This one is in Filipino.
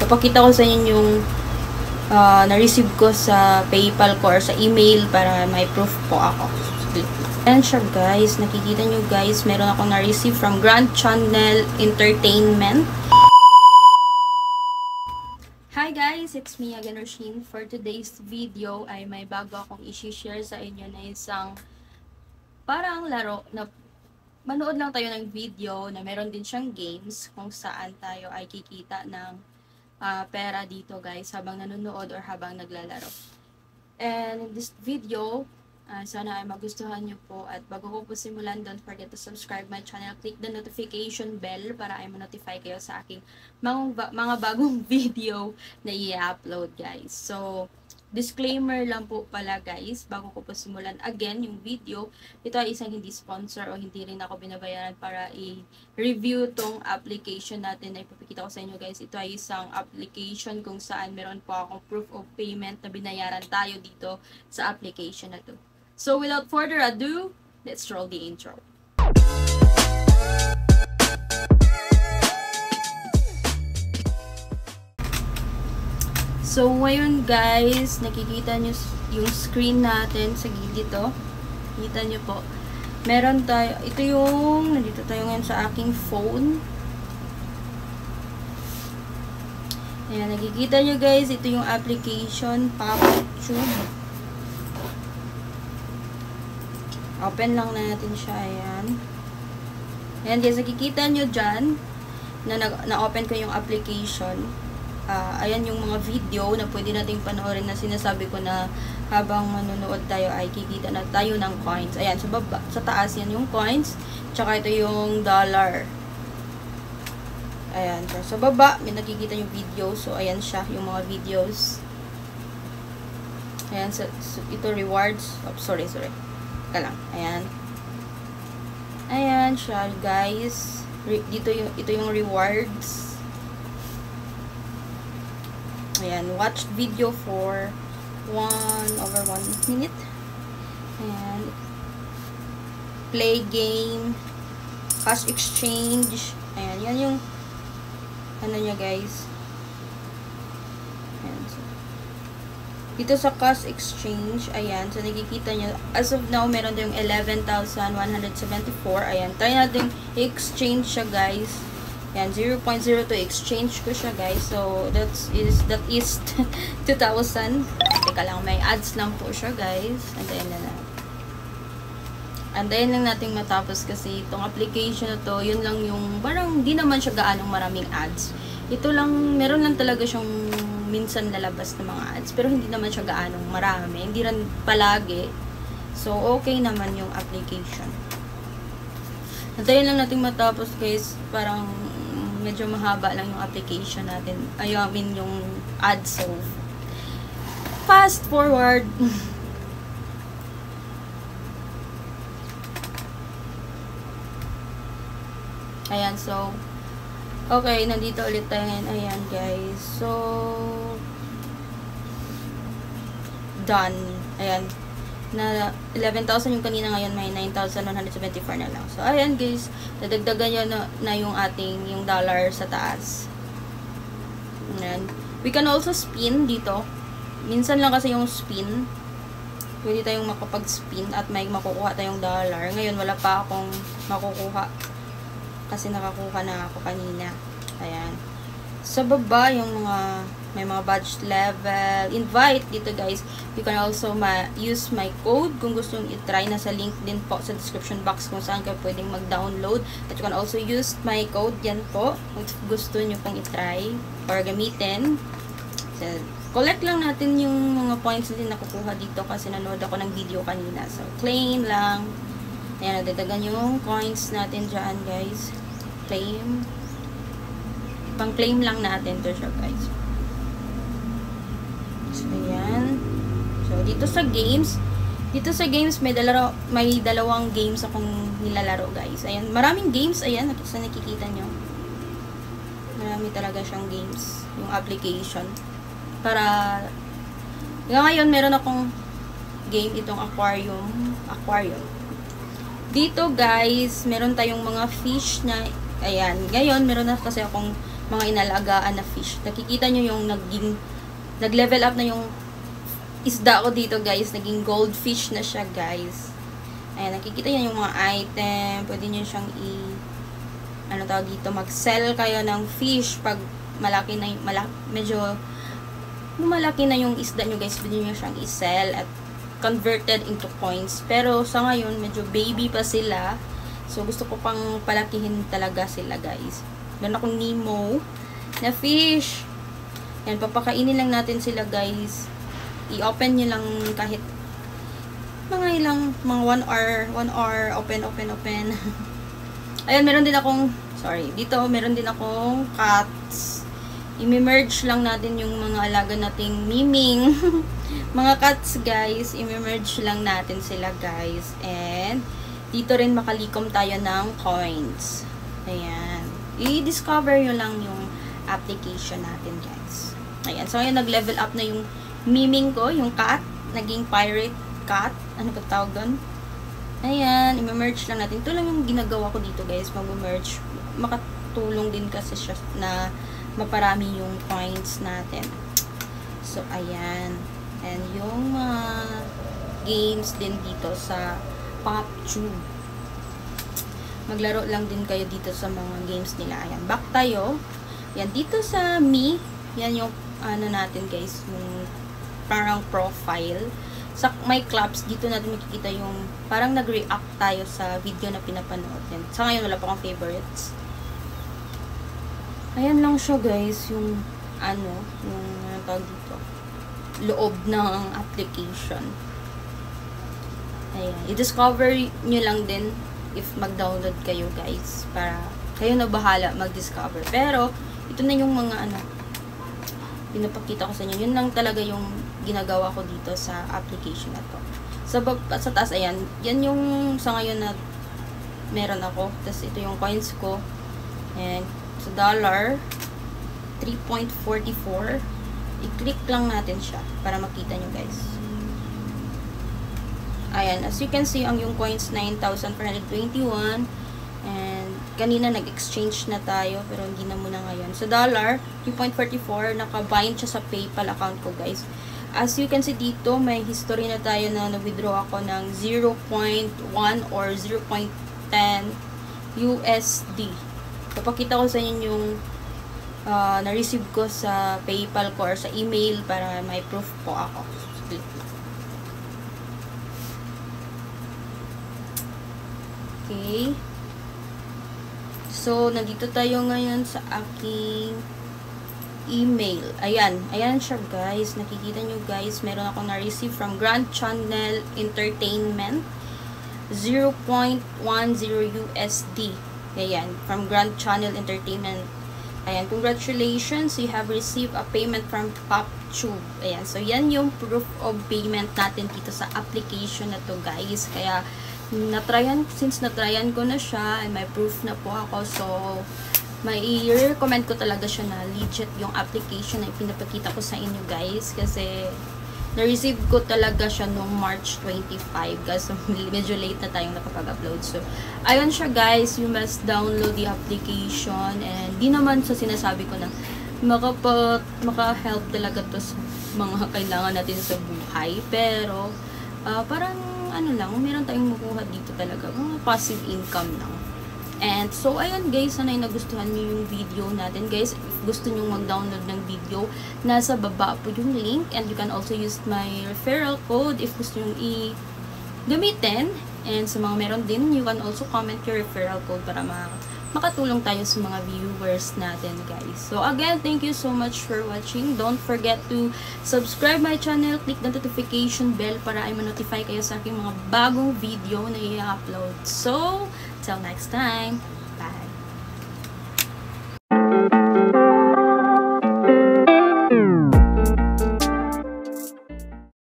Papakita ko sa inyo yung na-receive ko sa PayPal ko or sa email para may proof po ako. Ayan siya guys. Nakikita nyo guys, meron akong na-receive from Grand Channel Entertainment. Hi guys! It's me again, Roshine. For today's video ay may bago akong i-share sa inyo na isang parang laro na manood lang tayo ng video na meron din siyang games kung saan tayo ay kikita ng pera dito guys habang nanonood or habang naglalaro. And in this video, sana ay magustuhan nyo po, at bago ko po simulan, don't forget to subscribe my channel, click the notification bell para ay ma-notify kayo sa aking mga bagong video na i-upload guys. So, disclaimer lang po pala guys, bago ko po simulan again yung video, ito ay isang hindi sponsor o hindi rin ako binabayaran para i-review tong application natin na ipapakita ko sa inyo guys. Ito ay isang application kung saan meron po akong proof of payment na binayaran tayo dito sa application na to. So without further ado, let's roll the intro. So, ngayon guys, nakikita nyo yung screen natin sa gilid dito. Kita nyo po. Meron tayo, ito yung, nandito tayo ngayon sa aking phone. Ayan, nakikita nyo guys, ito yung application, PapaTube. Open lang natin siya, ayan. Ayan guys, nakikita nyo dyan, na-open ko yung application. Ayan yung mga video na pwede nating panoorin na sinasabi ko na habang manonood tayo ay kikita na tayo ng coins. Ayan, sa baba, sa taas yan yung coins, tsaka ito yung dollar. Ayan, so sa baba may nakikita yung video. So ayan siya, yung mga videos. Ayan, so ito rewards. Oh, sorry. Ka lang. Ayan. Ayan siya, guys. Ito yung rewards. Ayan, watch video for 1/1 minute. And play game, cash exchange. Ayan, yan yung ano niya guys. Ayan, so, dito sa cash exchange, ayan, so nakikita nyo, as of now, meron tayong 11,174. Ayan, try natin i-exchange siya guys. Yan, 0.02 exchange ko siya guys. So, that is 2,000. Teka lang, may ads lang po siya guys. Antayin lang natin matapos kasi itong application na to, yun lang yung, parang di naman siya gaanong maraming ads. Ito lang, meron lang talaga siyang minsan lalabas na mga ads. Pero hindi naman siya gaanong marami. Hindi rin palagi. So, okay naman yung application. Antayin lang natin matapos guys. Parang medyo mahaba lang yung application natin. I mean yung ads. So, fast forward. Ayan, so, okay, nandito ulit tayo ngayon. Ayan, guys. So, done. Ayan. Na 11,000 yung kanina, ngayon may 9,174 na lang. So, ayan guys, nadagdagan nyo na yung ating, yung dollar sa taas. Ayan. We can also spin dito. Minsan lang kasi yung spin. Pwede tayong makapag-spin at may makukuha tayong dollar. Ngayon, wala pa akong makukuha. Kasi nakakuha na ako kanina. Ayan. Sa baba, yung may mga badge level, invite dito guys. You can also use my code kung gusto nyo i-try. Nasa link din po sa description box kung saan kayo pwedeng mag-download. At you can also use my code, yan po, kung gusto nyo pong i-try or gamitin. So, collect lang natin yung mga points din nakukuha dito kasi nanood ako ng video kanina. So, claim lang. Ayan, nadadagan yung coins natin dyan guys. Claim. Pang-claim lang natin to siya guys. So, ayan. So, dito sa games, may dalawang games akong nilalaro guys. Ayan, maraming games. Ayan, sa nakikita nyo. Marami talaga siyang games. Yung application. Para, ngayon, meron akong game, itong aquarium. Dito guys, meron tayong mga fish na, ayan, ngayon, meron na kasi akong mga inalagaan na fish. Nakikita nyo yung nag-level up na yung isda ko dito, guys. Naging goldfish na siya, guys. Ayan, nakikita nyo yung mga item. Pwede nyo siyang mag-sell kayo ng fish pag malaki na, medyo malaki na yung isda nyo, guys. Pwede nyo siyang i-sell at converted into coins. Pero sa ngayon, medyo baby pa sila. So, gusto ko pang palakihin talaga sila, guys. Meron akong Nemo na fish. Yan, papakainin lang natin sila, guys. I-open nyo lang kahit mga 1 hour, open. Ayan, meron din akong, dito, meron din akong cats. I-merge lang natin yung mga alaga nating miming. Mga cats, guys. I-merge lang natin sila, guys. And, dito rin makalikom tayo ng coins. Ayan. I-discover nyo lang yung application natin, guys. Ayan. So, ayan, nag-level up na yung miming ko, yung cat. Naging pirate cat. Ano ba tawag doon? Ayan. I-merge lang natin. Ito lang yung ginagawa ko dito, guys. Mag-merge. Makatulong din kasi siya na maparami yung coins natin. So, ayan. And yung mga games din dito sa PopTube. Maglaro lang din kayo dito sa mga games nila. Ayan, back tayo. Yan, dito sa Me, yan yung ano natin, guys, yung parang profile. Sa My Clubs, dito natin makikita yung parang nag-react tayo sa video na pinapanood din. Sa ngayon, wala pa akong favorites. Ayan lang siya, guys, yung yung tawag dito, loob ng application. Ayan, i-discover nyo lang din if mag-download kayo, guys, para kayo na bahala mag-discover. Pero, ito na yung mga pinapakita ko sa inyo. Yun lang talaga yung ginagawa ko dito sa application na to. Sa taas, ayan, yan yung sa ngayon na meron ako. Tapos, ito yung coins ko. And, sa dollar, 3.44. I-click lang natin siya para makita nyo, guys. Ayan, as you can see, ang yung coins 9,421. And kanina nag-exchange na tayo, pero hindi na muna ngayon. Sa dollar, 3.44, naka-bind siya sa PayPal account ko, guys. As you can see dito, may history na tayo na nag-withdraw ako ng 0.1 or 0.10 USD. Papakita ko sa inyo yung na-receive ko sa PayPal ko or sa email para may proof po ako. Okay. So, nandito tayo ngayon sa aking email. Ayan. Ayan siya, guys. Nakikita nyo, guys. Meron akong na-receive from Grand Channel Entertainment. 0.10 USD. Ayan. From Grand Channel Entertainment. Ayan. Congratulations. You have received a payment from PopTube. Ayan. So, yan yung proof of payment natin dito sa application na to, guys. Kaya, since natryan ko na siya, and may proof na po ako, so may i-recommend ko talaga siya na legit yung application na ipinapakita ko sa inyo, guys, kasi na-receive ko talaga siya noong March 25, guys. So, medyo late na tayong nakapag-upload. So, ayun siya, guys. You must download the application, and di naman sa sinasabi ko na maka-help talaga to sa mga kailangan natin sa buhay, pero parang meron tayong makuha dito talaga. Mga passive income lang. And so, ayun, guys. Sana'y nagustuhan nyo yung video natin, guys. If gusto nyo mag-download ng video, nasa baba po yung link. And you can also use my referral code if gusto nyo i-gamitin. And sa mga meron din, you can also comment your referral code para makatulong tayo sa mga viewers natin, guys. So, again, thank you so much for watching. Don't forget to subscribe my channel. Click the notification bell para ay ma-notify kayo sa aking mga bagong video na i-upload. So, till next time. Bye!